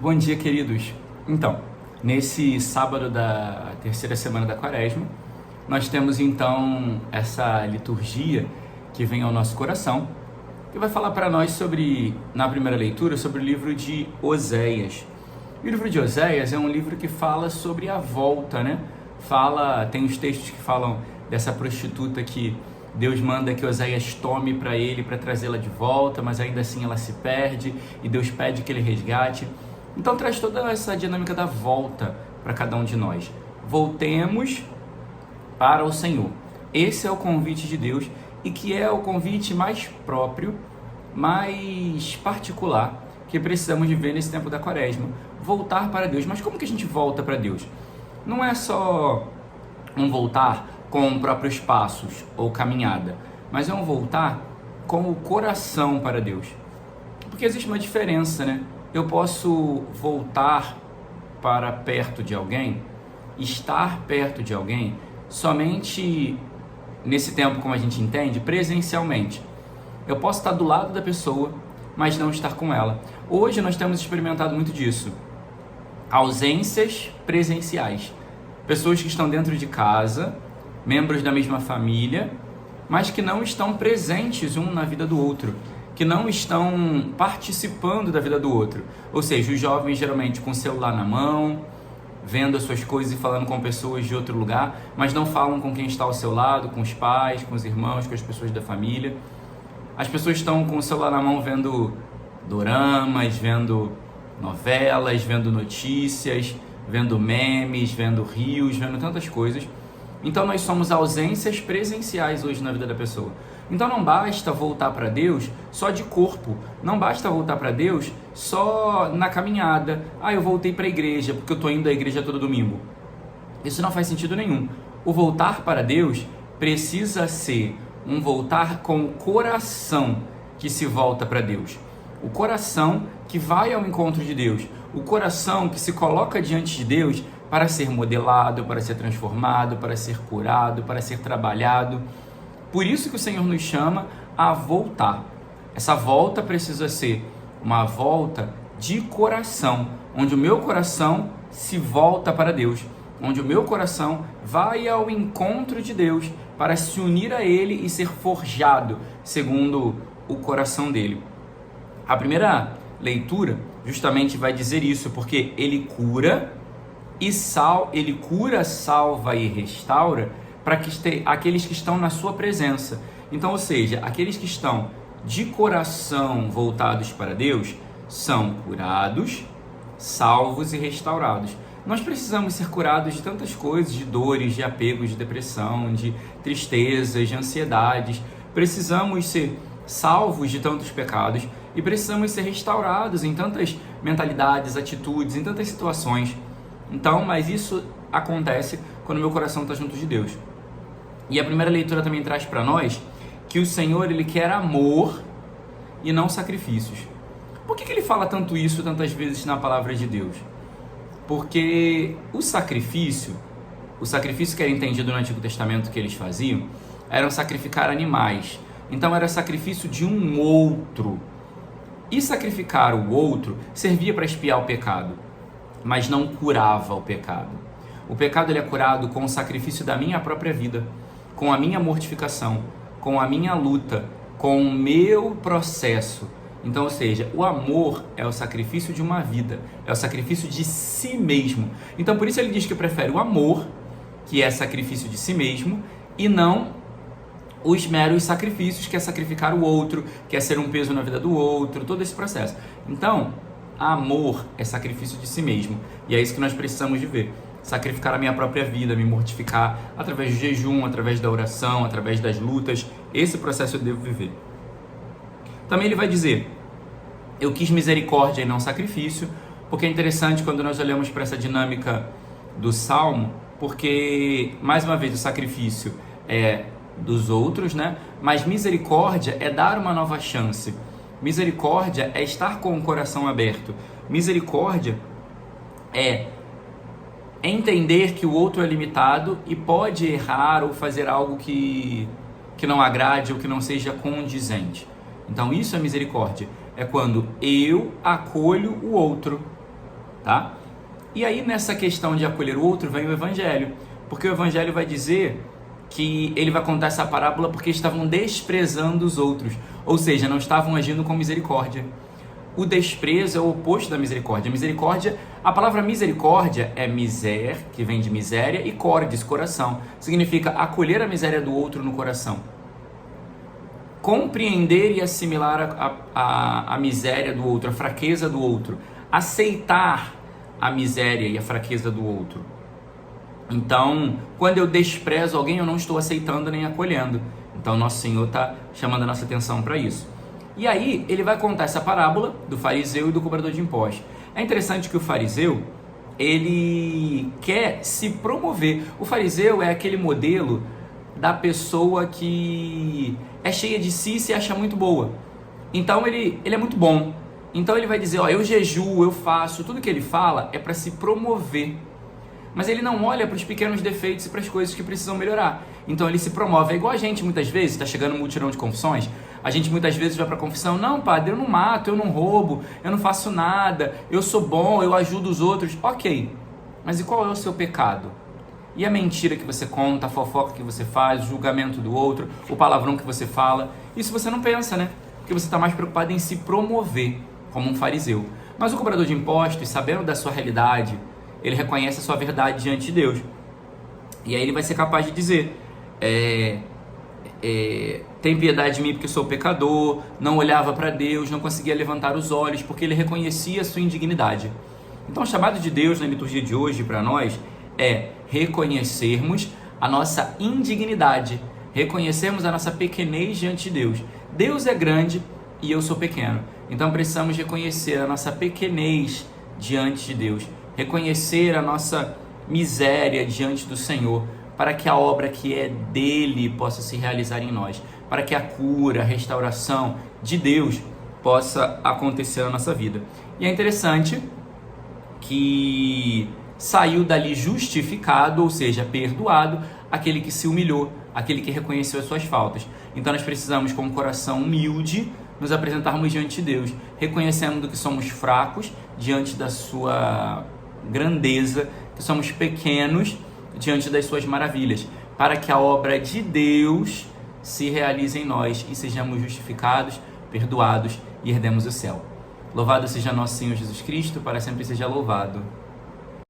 Bom dia, queridos. Então, nesse sábado da terceira semana da Quaresma, nós temos então essa liturgia que vem ao nosso coração, que vai falar para nós sobre, na primeira leitura, sobre o livro de Oséias. E o livro de Oséias é um livro que fala sobre a volta, né? Tem os textos que falam dessa prostituta que Deus manda que Oséias tome para ele para trazê-la de volta, mas ainda assim ela se perde e Deus pede que ele resgate. Então traz toda essa dinâmica da volta para cada um de nós. Voltemos para o Senhor. Esse é o convite de Deus e que é o convite mais próprio, mais particular que precisamos viver nesse tempo da Quaresma. Voltar para Deus. Mas como que a gente volta para Deus? Não é só um voltar com próprios passos ou caminhada, mas é um voltar com o coração para Deus. Porque existe uma diferença, né? Eu posso voltar para perto de alguém, estar perto de alguém, somente nesse tempo, como a gente entende, presencialmente. Eu posso estar do lado da pessoa, mas não estar com ela. Hoje nós temos experimentado muito disso. Ausências presenciais. Pessoas que estão dentro de casa, membros da mesma família, mas que não estão presentes um na vida do outro, que não estão participando da vida do outro. Ou seja, os jovens geralmente com o celular na mão, vendo as suas coisas e falando com pessoas de outro lugar, mas não falam com quem está ao seu lado, com os pais, com os irmãos, com as pessoas da família. As pessoas estão com o celular na mão vendo doramas, vendo novelas, vendo notícias, vendo memes, vendo reels, vendo tantas coisas. Então nós somos ausências presenciais hoje na vida da pessoa. Então não basta voltar para Deus só de corpo, não basta voltar para Deus só na caminhada. Eu voltei para a igreja porque eu estou indo à igreja todo domingo. Isso não faz sentido nenhum. O voltar para Deus precisa ser um voltar com o coração que se volta para Deus. O coração que vai ao encontro de Deus. O coração que se coloca diante de Deus para ser modelado, para ser transformado, para ser curado, para ser trabalhado. Por isso que o Senhor nos chama a voltar. Essa volta precisa ser uma volta de coração, onde o meu coração se volta para Deus, onde o meu coração vai ao encontro de Deus para se unir a Ele e ser forjado segundo o coração dele. A primeira leitura justamente vai dizer isso, porque Ele cura, salva e restaura para aqueles que estão na sua presença. Então, ou seja, aqueles que estão de coração voltados para Deus são curados, salvos e restaurados. Nós precisamos ser curados de tantas coisas, de dores, de apegos, de depressão, de tristezas, de ansiedades. Precisamos ser salvos de tantos pecados e precisamos ser restaurados em tantas mentalidades, atitudes, em tantas situações. Então, mas isso acontece quando meu coração está junto de Deus. E a primeira leitura também traz para nós que o Senhor, Ele quer amor e não sacrifícios. Por que Ele fala tanto isso tantas vezes na palavra de Deus? Porque o sacrifício que era entendido no Antigo Testamento que eles faziam, era sacrificar animais. Então era sacrifício de um outro. E sacrificar o outro servia para expiar o pecado, mas não curava o pecado. O pecado ele é curado com o sacrifício da minha própria vida, com a minha mortificação, com a minha luta, com o meu processo. Então, ou seja, o amor é o sacrifício de uma vida, é o sacrifício de si mesmo. Então, por isso ele diz que prefere o amor, que é sacrifício de si mesmo, e não os meros sacrifícios, que é sacrificar o outro, que é ser um peso na vida do outro, todo esse processo. Então, amor é sacrifício de si mesmo, e é isso que nós precisamos de ver. Sacrificar a minha própria vida, me mortificar através do jejum, através da oração, através das lutas. Esse processo eu devo viver. Também ele vai dizer, eu quis misericórdia e não sacrifício, porque é interessante quando nós olhamos para essa dinâmica do Salmo, porque, mais uma vez, o sacrifício é dos outros, né? Mas misericórdia é dar uma nova chance. Misericórdia é estar com o coração aberto. Misericórdia é entender que o outro é limitado e pode errar ou fazer algo que não agrade ou que não seja condizente. Então isso é misericórdia. É quando eu acolho o outro tá? E aí nessa questão de acolher o outro vem o Evangelho, porque o Evangelho vai dizer que ele vai contar essa parábola porque estavam desprezando os outros, ou seja, não estavam agindo com misericórdia. O desprezo é o oposto da misericórdia. Misericórdia, a palavra misericórdia é miser, que vem de miséria, e cordis, coração. Significa acolher a miséria do outro no coração. Compreender e assimilar a miséria do outro, a fraqueza do outro. Aceitar a miséria e a fraqueza do outro. Então, quando eu desprezo alguém, eu não estou aceitando nem acolhendo. Então, nosso Senhor está chamando a nossa atenção para isso. E aí, ele vai contar essa parábola do fariseu e do cobrador de impostos. É interessante que o fariseu, ele quer se promover. O fariseu é aquele modelo da pessoa que é cheia de si e se acha muito boa. Então, ele é muito bom. Então, ele vai dizer, ó, eu jejuo, eu faço. Tudo que ele fala é para se promover. Mas ele não olha para os pequenos defeitos e para as coisas que precisam melhorar. Então ele se promove. É igual a gente muitas vezes, está chegando um mutirão de confissões, a gente muitas vezes vai para a confissão, não padre, eu não mato, eu não roubo, eu não faço nada, eu sou bom, eu ajudo os outros. Ok, mas e qual é o seu pecado? E a mentira que você conta, a fofoca que você faz, o julgamento do outro, o palavrão que você fala? Isso você não pensa, né? Porque você está mais preocupado em se promover, como um fariseu. Mas o cobrador de impostos, sabendo da sua realidade, ele reconhece a sua verdade diante de Deus. E aí ele vai ser capaz de dizer, tem piedade de mim porque sou pecador, não olhava para Deus, não conseguia levantar os olhos, porque ele reconhecia a sua indignidade. Então o chamado de Deus na liturgia de hoje para nós é reconhecermos a nossa indignidade, reconhecermos a nossa pequenez diante de Deus. Deus é grande e eu sou pequeno. Então precisamos reconhecer a nossa pequenez diante de Deus, reconhecer a nossa miséria diante do Senhor, para que a obra que é dele possa se realizar em nós, para que a cura, a restauração de Deus possa acontecer na nossa vida. E é interessante que saiu dali justificado, ou seja, perdoado, aquele que se humilhou, aquele que reconheceu as suas faltas. Então nós precisamos, com um coração humilde, nos apresentarmos diante de Deus, reconhecendo que somos fracos diante da sua grandeza, que somos pequenos diante das suas maravilhas, para que a obra de Deus se realize em nós e sejamos justificados, perdoados e herdemos o céu. Louvado seja nosso Senhor Jesus Cristo, para sempre seja louvado.